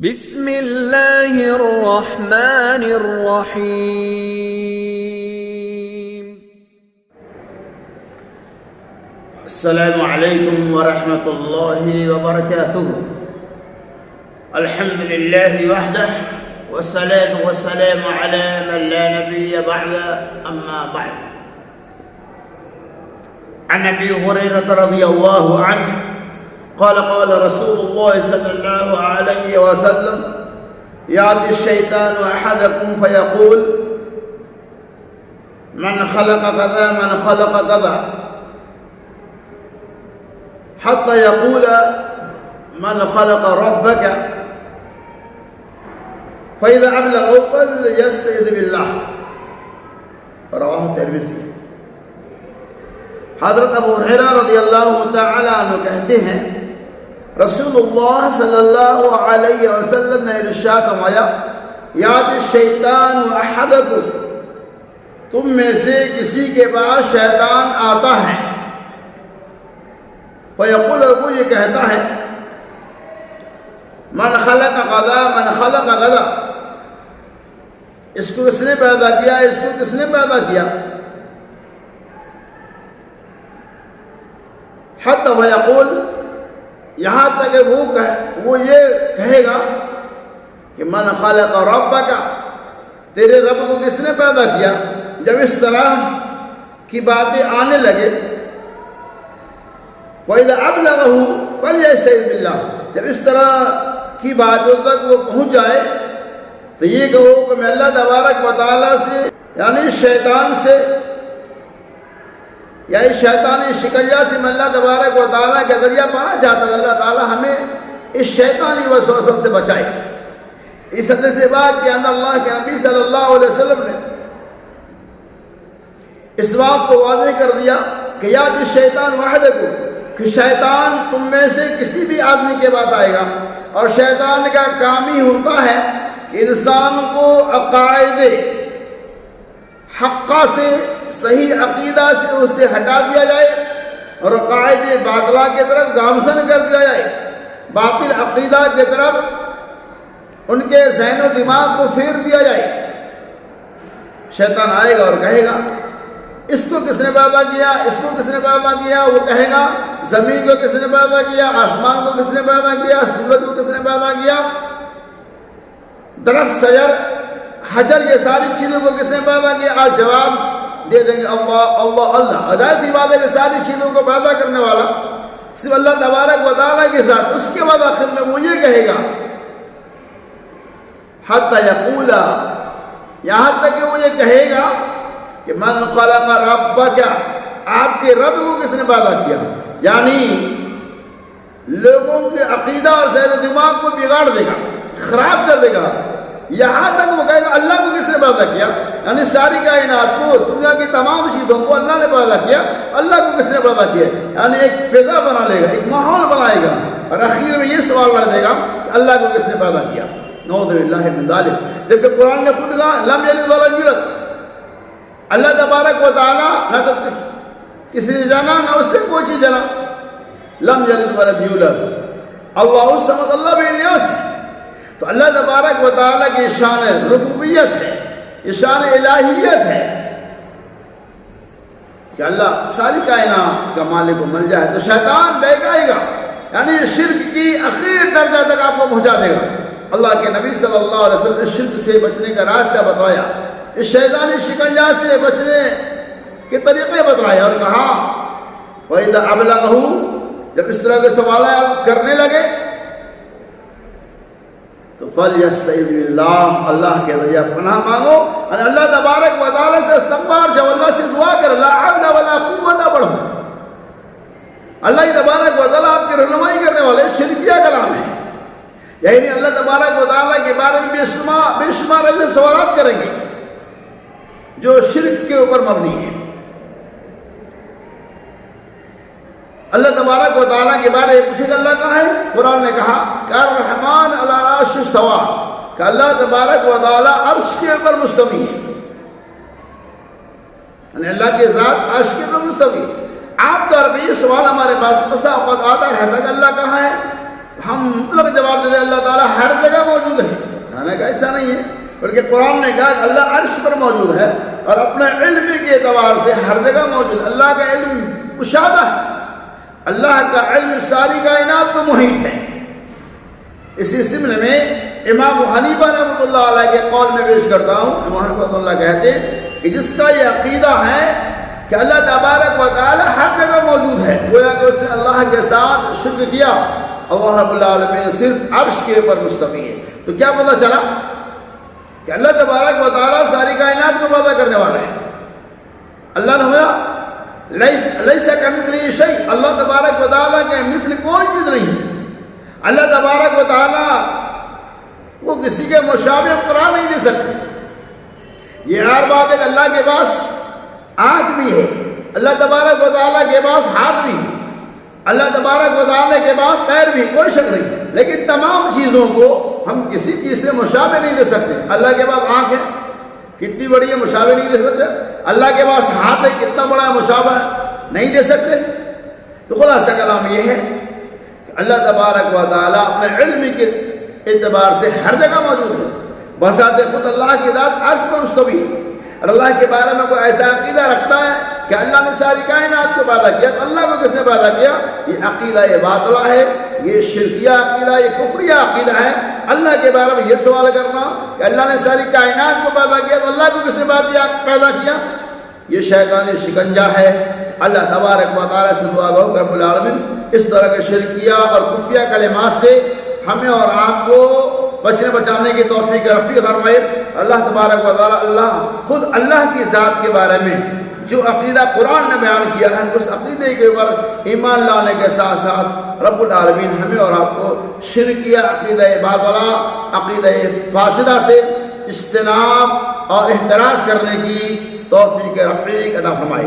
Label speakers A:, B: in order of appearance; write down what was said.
A: بسم اللہ الرحمن الرحیم۔
B: السلام علیکم ورحمۃ اللہ وبرکاتہ۔ الحمد للہ وحدہ والصلاة والسلام علی من لا نبی بعد اما بعد۔ عن ابی ہریرہ رضی اللہ عنہ قال قال رسول الله صلى الله عليه وسلم يعطي الشيطان أحدكم فيقول من خلق كذا من خلق كذا حتى يقول من خلق ربك فإذا أبلغ فليستعذ بالله رواه الترمذی۔ حضرت ابو ہریرہ رضی اللہ تعالی عنہ کہتے ہیں رسول اللہ صلی اللہ علیہ وسلم نے ارشاد فرمایا یاد الشیطان احدکم، تم میں سے کسی کے پاس شیطان آتا ہے، فیقول، وہ یہ کہتا ہے من خلق غدا من خلق غدا، اس کو کس نے پیدا کیا، اس کو کس نے پیدا کیا، حتی ویقول، یہاں تک کہ وہ یہ کہے گا کہ من خلق ربک، تیرے رب کو کس نے پیدا کیا۔ جب اس طرح کی باتیں آنے لگے فَإِذَا أَبْلَغَهُ فَلْيَسْتَعِذْ بِاللَّهِ، جب اس طرح کی باتوں تک وہ پہنچ جائے تو یہ کہو کہ میں اللہ تبارک و تعالیٰ سے، یعنی شیطان سے یا اس شیطانی شکنجہ سے میں اللہ تبارک و تعالیٰ کے ذریعہ پانا چاہتا ہوں، اللہ تعالیٰ ہمیں اس شیطانی وسوسہ سے بچائے۔ اس حدیث پاک کے اندر اللہ کے نبی صلی اللہ علیہ وسلم نے اس بات کو واضح کر دیا کہ یاد الشیطان وحدکم، کہ شیطان تم میں سے کسی بھی آدمی کے بعد آئے گا، اور شیطان کا کام ہی ہوتا ہے کہ انسان کو عقائد حقہ سے، صحیح عقیدہ سے اسے ہٹا دیا جائے اور عقائد باطلہ کی طرف گامزن کر دیا جائے، باطل عقیدہ کی طرف ان کے ذہن و دماغ کو پھیر دیا جائے۔ شیطان آئے گا اور کہے گا اس کو کس نے پیدا کیا، اس کو کس نے پیدا کیا، وہ کہے گا زمین کو کس نے پیدا کیا، آسمان کو کس نے پیدا کیا، سورج کو کس نے پیدا کیا، درخت شجر حجر، یہ ساری چیزوں کو کس نے پیدا کیا۔ آج جواب دے دیں گے اللہ اللہ اللہ۔ عجائب کی بات ہے کہ ساری چیزوں کو پیدا کرنے والا صرف اللہ تبارک و تعالیٰ کے ساتھ۔ اس کے بعد آخر میں وہ یہ کہے گا حتی یقول، یہاں تک کہ وہ یہ کہے گا کہ من خلق ربک، آپ کے رب کو کس نے پیدا کیا، یعنی لوگوں کے عقیدہ اور ذہن و دماغ کو بگاڑ دے گا، خراب کر دے گا۔ یہاں تک وہ کہے گا اللہ کو کس نے پیدا کیا، یعنی ساری کائنات کو، دنیا کی تمام چیزوں کو اللہ نے پیدا کیا، اللہ کو کس نے پیدا کیا، یعنی ایک فضا بنا لے گا، ایک ماحول بنائے گا، اور اخیر میں یہ سوال رکھ دے گا کہ اللہ کو کس نے پیدا کیا۔ نعوذ باللہ من ذالک، جبکہ قرآن نے خود کہا لم یلد ولم یولد، اللہ تبارک و تعالیٰ نہ تو کسی نے جانا نہ اس سے کوئی چیز جانا۔ لم یلد ولم یولد، اللہ الصمد، اللہ بے نیاز۔ تو اللہ تبارک و تعالیٰ کی شان ربوبیت ہے، یہ شان الہیت ہے کہ اللہ ساری کائنات کا مالک و مل جائے۔ تو شیطان بہکائے گا، یعنی شرک کی اخیر درجہ تک آپ کو پہنچا دے گا۔ اللہ کے نبی صلی اللہ علیہ وسلم نے شرک سے بچنے کا راستہ بتایا، اس شیطانی شکنجہ سے بچنے کے طریقے بتائے، اور کہا وَإِذَا أَبْلَغَهُ، جب اس طرح کے سوالات کرنے لگے تو فَلْيَسْتَعِذْ بِاللَّهِ، اللہ کے ذریعہ پناہ مانگو، اور اللہ تبارک و تعالیٰ سے استغفار جب اللہ سے دعا کر، لا حول ولا قوت بڑھو۔ اللہ تبارک و تعالیٰ آپ کی رہنمائی کرنے والے شرکیہ کلام ہے، یعنی اللہ تبارک و تعالیٰ کے بارے میں بے شمار ایسے سوالات کریں گے جو شرک کے اوپر مبنی ہے۔ اللہ تبارک و تعالیٰ کے بارے میں پوچھے گا اللہ کہاں ہے، قرآن نے کہا کہ الرحمن علی العرش استویٰ، کہ اللہ تبارک و تعالیٰ عرش کے اوپر مستوی ہے، یعنی اللہ کے ذات عرش کے اوپر مستوی ہے۔ عام طور پہ یہ سوال ہمارے پاس بسا اوقات آتا رہتا کہ اللہ کہاں ہے، ہم مطلق جواب دے دیں اللہ تعالیٰ ہر جگہ موجود ایسا نہیں ہے، بلکہ قرآن نے کہا کہ اللہ عرش پر موجود ہے اور اپنے علم کے اعتبار سے ہر جگہ موجود ہے۔ اللہ کا علم مشاہدہ ہے، اللہ کا علم ساری کائنات کو محیط ہے۔ اسی ضمن میں امام حنیفہ رحمۃ اللہ علیہ کے قول میں پیش کرتا ہوں، امام حنیفہ رحمۃ اللہ کہتے ہیں کہ جس کا یہ عقیدہ ہے کہ اللہ تبارک و تعالی ہر جگہ موجود ہے، گویا کہ اس نے اللہ کے ساتھ شرک کیا، اللہ رب العالمین صرف عرش کے اوپر مستوی ہے۔ تو کیا پتہ چلا کہ اللہ تبارک و تعالی ساری کائنات کو پیدا کرنے والا ہے۔ اللہ نے ہوا لیس کمثلہ شیء، اللہ تبارک و تعالی کے مثل کوئی چیز نہیں ہے۔ اللہ تبارک و تعالی وہ کسی کے مشابہ قرار نہیں دے سکتے۔ یہ ہر بات ہے کہ اللہ کے پاس آنکھ بھی ہے، اللہ تبارک و تعالیٰ کے پاس ہاتھ بھی ہے، اللہ تبارک و تعالیٰ کے پاس پیر بھی، کوئی شک نہیں، لیکن تمام چیزوں کو ہم کسی چیز سے مشابہ نہیں دے سکتے۔ اللہ کے پاس آنکھ ہے، کتنی بڑی ہے، مشابہ نہیں دے سکتے۔ اللہ کے پاس ہاتھ ہے، کتنا بڑا ہے، مشابہ نہیں دے سکتے۔ تو خلاصہ کلام یہ ہے کہ اللہ تبارک و تعالیٰ اپنے علم کے اعتبار سے ہر جگہ موجود ہے، بذات خود اللہ کی ذات عرش پر مستوی ہے۔ اور اللہ کے بارے میں کوئی ایسا عقیدہ رکھتا ہے کہ اللہ نے ساری کائنات کو پیدا کیا، تو اللہ کو کس نے پیدا کیا؟ یہ عقیدہ یہ باطلہ ہے، یہ شرکیہ عقیدہ، یہ کفریہ عقیدہ ہے۔ اللہ کے بارے میں یہ سوال کرنا کہ اللہ نے ساری کائنات کو پیدا کیا تو اللہ کو کس نے پیدا کیا، یہ شیطانی شکنجہ ہے۔ اللہ تبارک و تعالیٰ سے دعا گو رب العالمین اس طرح کے شرکیہ اور کفریہ کلمات سے ہمیں اور آپ کو بچنے بچانے کی توفیق رفیق فرمائے۔ اللہ تبارک و تعالیٰ اللہ خود اللہ کی ذات کے بارے میں جو عقیدہ قرآن نے بیان کیا ہے، اس عقیدے کے اوپر ایمان لانے کے ساتھ ساتھ رب العالمین ہمیں اور آپ کو شرکیہ عقیدہ باطلہ، عقیدہ فاسدہ سے اجتناب اور احتراز کرنے کی توفیق رفیق عطا فرمائے۔